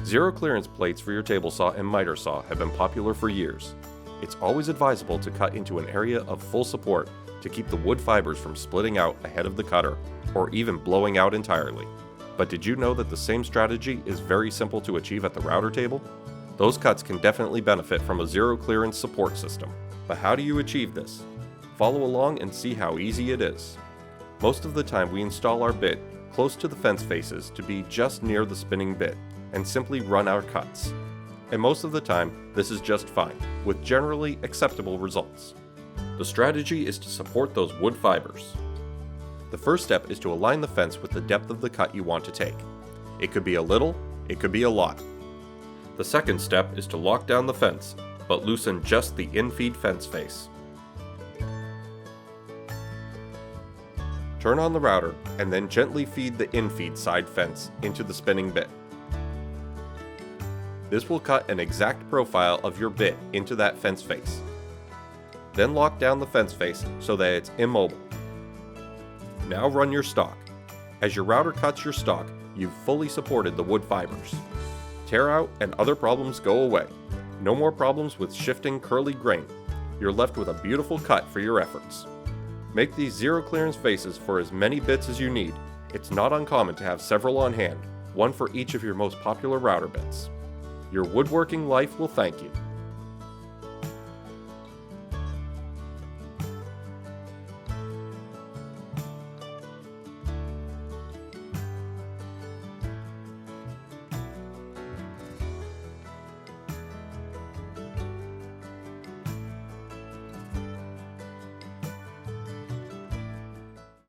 Zero clearance plates for your table saw and miter saw have been popular for years. It's always advisable to cut into an area of full support to keep the wood fibers from splitting out ahead of the cutter, or even blowing out entirely. But did you know that the same strategy is very simple to achieve at the router table? Those cuts can definitely benefit from a zero clearance support system. But how do you achieve this? Follow along and see how easy it is. Most of the time we install our bit close to the fence faces to be just near the spinning bit, and simply run our cuts. And most of the time, this is just fine, with generally acceptable results. The strategy is to support those wood fibers. The first step is to align the fence with the depth of the cut you want to take. It could be a little, it could be a lot. The second step is to lock down the fence, but loosen just the infeed fence face. Turn on the router and then gently feed the infeed side fence into the spinning bit. This will cut an exact profile of your bit into that fence face. Then lock down the fence face so that it's immobile. Now run your stock. As your router cuts your stock, you've fully supported the wood fibers. Tear out and other problems go away. No more problems with shifting curly grain. You're left with a beautiful cut for your efforts. Make these zero clearance faces for as many bits as you need. It's not uncommon to have several on hand, one for each of your most popular router bits. Your woodworking life will thank you.